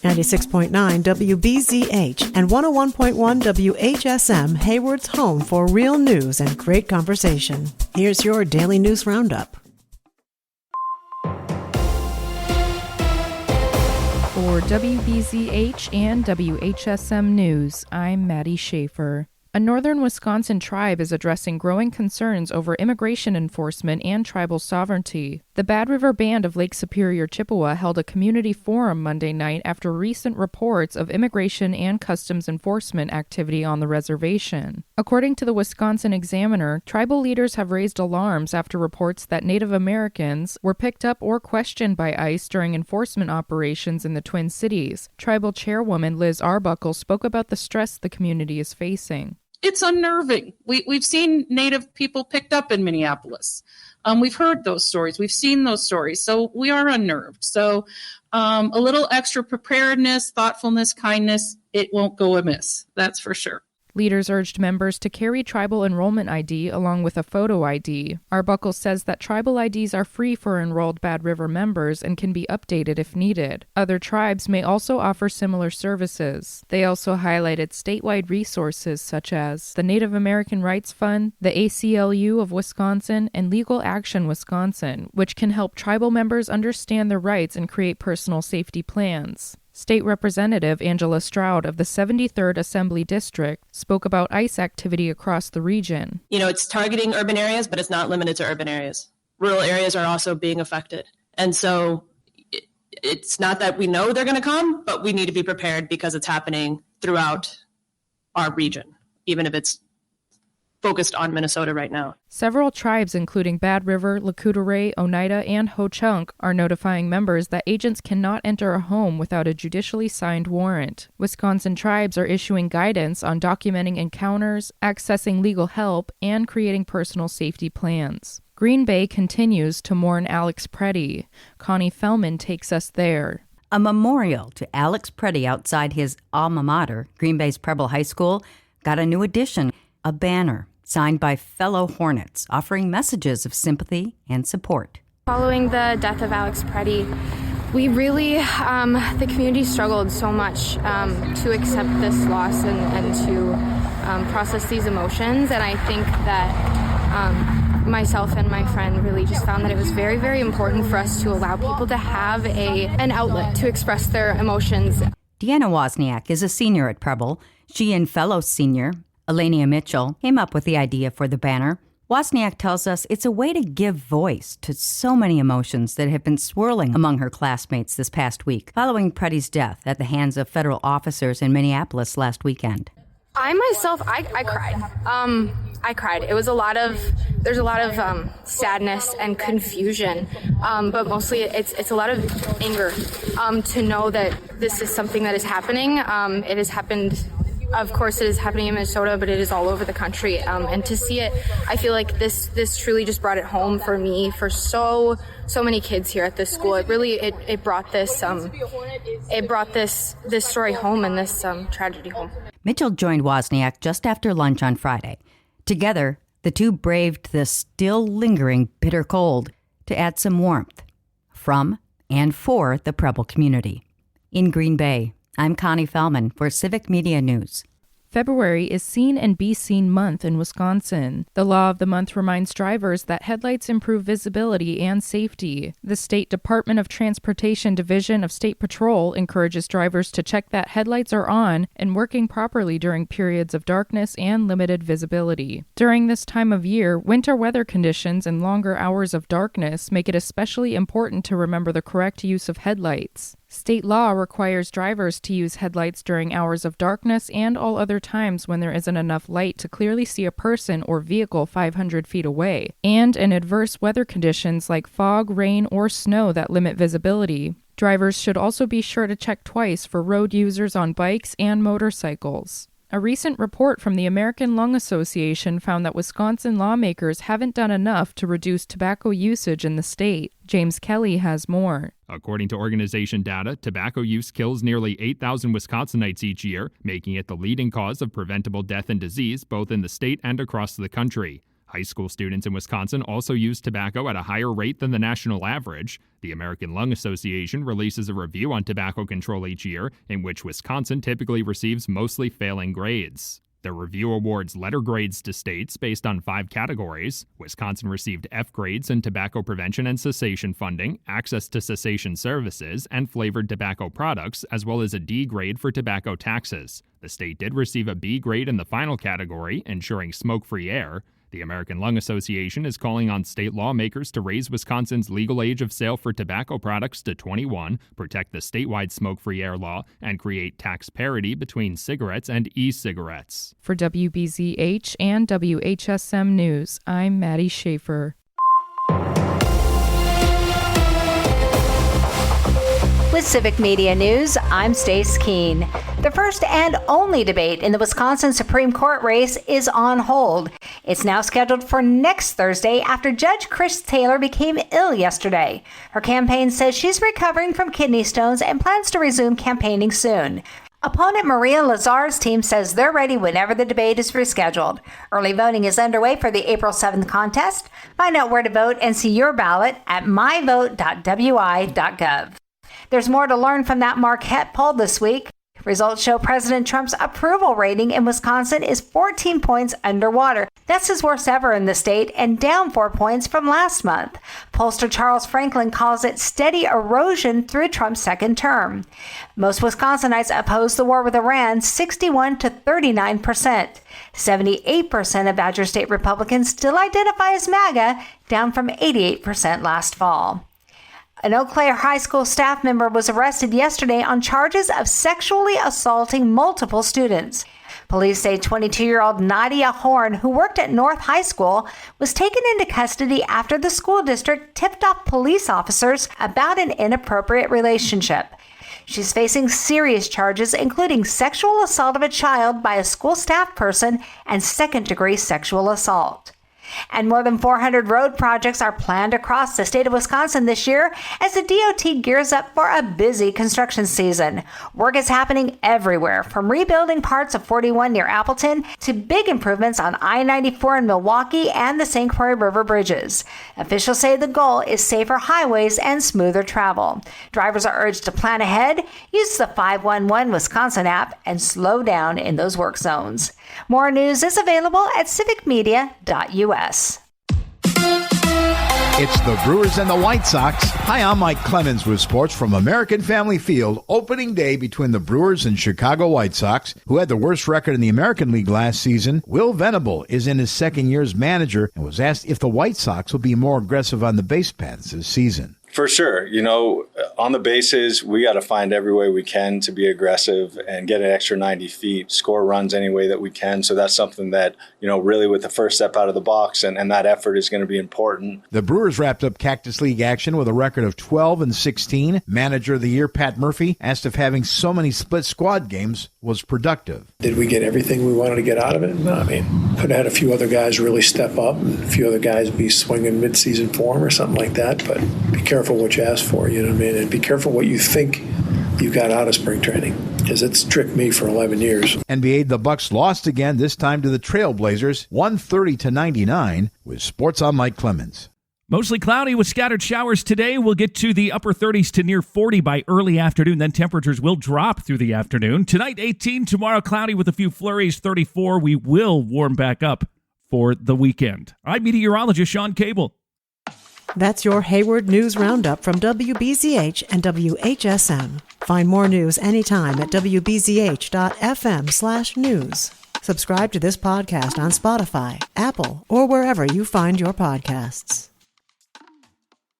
96.9 WBZH and 101.1 WHSM, Hayward's home for real news and great conversation. Here's your daily news roundup. For WBZH and WHSM News, I'm Maddie Schaefer. A northern Wisconsin tribe is addressing growing concerns over immigration enforcement and tribal sovereignty. The Bad River Band of Lake Superior, Chippewa held a community forum Monday night after recent reports of immigration and customs enforcement activity on the reservation. According to the Wisconsin Examiner, tribal leaders have raised alarms after reports that Native Americans were picked up or questioned by ICE during enforcement operations in the Twin Cities. Tribal chairwoman Liz Arbuckle spoke about the stress the community is facing. It's unnerving. We've seen Native people picked up in Minneapolis. We've heard those stories. We've seen those stories. So we are unnerved. So a little extra preparedness, thoughtfulness, kindness, it won't go amiss. That's for sure. Leaders urged members to carry tribal enrollment ID along with a photo ID. Arbuckle says that tribal IDs are free for enrolled Bad River members and can be updated if needed. Other tribes may also offer similar services. They also highlighted statewide resources such as the Native American Rights Fund, the ACLU of Wisconsin, and Legal Action Wisconsin, which can help tribal members understand their rights and create personal safety plans. State Representative Angela Stroud of the 73rd Assembly District spoke about ICE activity across the region. It's targeting urban areas, but it's not limited to urban areas. Rural areas are also being affected. And so it's not that we know they're going to come, but we need to be prepared because it's happening throughout our region, even if it's focused on Minnesota right now. Several tribes, including Bad River, Lakota, Oneida, and Ho-Chunk, are notifying members that agents cannot enter a home without a judicially signed warrant. Wisconsin tribes are issuing guidance on documenting encounters, accessing legal help, and creating personal safety plans. Green Bay continues to mourn Alex Preddy. Connie Fellman takes us there. A memorial to Alex Preddy outside his alma mater, Green Bay's Preble High School, got a new addition, a banner signed by fellow Hornets, offering messages of sympathy and support. Following the death of Alex Preddy, we really, the community struggled so much to accept this loss and to process these emotions. And I think that myself and my friend really just found that it was very, very important for us to allow people to have an outlet to express their emotions. Deanna Wozniak is a senior at Preble. She and fellow senior Elenia Mitchell came up with the idea for the banner. Wozniak tells us it's a way to give voice to so many emotions that have been swirling among her classmates this past week, following Preddy's death at the hands of federal officers in Minneapolis last weekend. I myself, I cried. I cried. It was there's a lot of sadness and confusion, but mostly it's a lot of anger to know that this is something that is happening. It has happened. Of course, it is happening in Minnesota, but it is all over the country. And to see it, I feel like this truly just brought it home for me, for so many kids here at this school. It really it brought this story home and this tragedy home. Mitchell joined Wozniak just after lunch on Friday. Together, the two braved the still lingering bitter cold to add some warmth from and for the Preble community. In Green Bay, I'm Connie Fellman for Civic Media News. February is Seen and Be Seen Month in Wisconsin. The law of the month reminds drivers that headlights improve visibility and safety. The State Department of Transportation Division of State Patrol encourages drivers to check that headlights are on and working properly during periods of darkness and limited visibility. During this time of year, winter weather conditions and longer hours of darkness make it especially important to remember the correct use of headlights. State law requires drivers to use headlights during hours of darkness and all other times when there isn't enough light to clearly see a person or vehicle 500 feet away, and in adverse weather conditions like fog, rain, or snow that limit visibility. Drivers should also be sure to check twice for road users on bikes and motorcycles. A recent report from the American Lung Association found that Wisconsin lawmakers haven't done enough to reduce tobacco usage in the state. James Kelly has more. According to organization data, tobacco use kills nearly 8,000 Wisconsinites each year, making it the leading cause of preventable death and disease both in the state and across the country. High school students in Wisconsin also use tobacco at a higher rate than the national average. The American Lung Association releases a review on tobacco control each year, in which Wisconsin typically receives mostly failing grades. The review awards letter grades to states based on 5 categories. Wisconsin received F grades in tobacco prevention and cessation funding, access to cessation services, and flavored tobacco products, as well as a D grade for tobacco taxes. The state did receive a B grade in the final category, ensuring smoke-free air. The American Lung Association is calling on state lawmakers to raise Wisconsin's legal age of sale for tobacco products to 21, protect the statewide smoke-free air law, and create tax parity between cigarettes and e-cigarettes. For WBZH and WHSM News, I'm Maddie Schaefer. With Civic Media News, I'm Stace Keene. The first and only debate in the Wisconsin Supreme Court race is on hold. It's now scheduled for next Thursday after Judge Chris Taylor became ill yesterday. Her campaign says she's recovering from kidney stones and plans to resume campaigning soon. Opponent Maria Lazar's team says they're ready whenever the debate is rescheduled. Early voting is underway for the April 7th contest. Find out where to vote and see your ballot at myvote.wi.gov. There's more to learn from that Marquette poll this week. Results show President Trump's approval rating in Wisconsin is 14 points underwater. That's his worst ever in the state and down 4 points from last month. Pollster Charles Franklin calls it steady erosion through Trump's second term. Most Wisconsinites oppose the war with Iran 61 to 39%. 78% of Badger State Republicans still identify as MAGA, down from 88% last fall. An Eau Claire High School staff member was arrested yesterday on charges of sexually assaulting multiple students. Police say 22-year-old Nadia Horn, who worked at North High School, was taken into custody after the school district tipped off police officers about an inappropriate relationship. She's facing serious charges, including sexual assault of a child by a school staff person and second-degree sexual assault. And more than 400 road projects are planned across the state of Wisconsin this year as the DOT gears up for a busy construction season. Work is happening everywhere, from rebuilding parts of 41 near Appleton to big improvements on I-94 in Milwaukee and the St. Croix River bridges. Officials say the goal is safer highways and smoother travel. Drivers are urged to plan ahead, use the 511 Wisconsin app, and slow down in those work zones. More news is available at civicmedia.us. It's the Brewers and the White Sox. Hi, I'm Mike Clemens with sports from American Family Field. Opening day between the Brewers and Chicago White Sox, who had the worst record in the American League last season. Will Venable is in his second year as manager and was asked if the White Sox will be more aggressive on the base paths this season. For sure. You know, on the bases, we got to find every way we can to be aggressive and get an extra 90 feet, score runs any way that we can. So that's something that, you know, really with the first step out of the box and that effort is going to be important. The Brewers wrapped up Cactus League action with a record of 12-16. Manager of the year, Pat Murphy, asked if having so many split squad games was productive. Did we get everything we wanted to get out of it? No, I mean, could have had a few other guys really step up and a few other guys be swinging mid-season form or something like that, but be careful what you ask for, you know what I mean? And be careful what you think you got out of spring training, because it's tricked me for 11 years. NBA, the Bucks lost again, this time to the Trailblazers, 130-99, with Sports on Mike Clemens. Mostly cloudy with scattered showers today. We'll get to the upper 30s to near 40 by early afternoon. Then temperatures will drop through the afternoon. Tonight, 18. Tomorrow, cloudy with a few flurries, 34. We will warm back up for the weekend. I'm meteorologist Sean Cable. That's your Hayward News Roundup from WBZH and WHSM. Find more news anytime at wbzh.fm/news. Subscribe to this podcast on Spotify, Apple, or wherever you find your podcasts.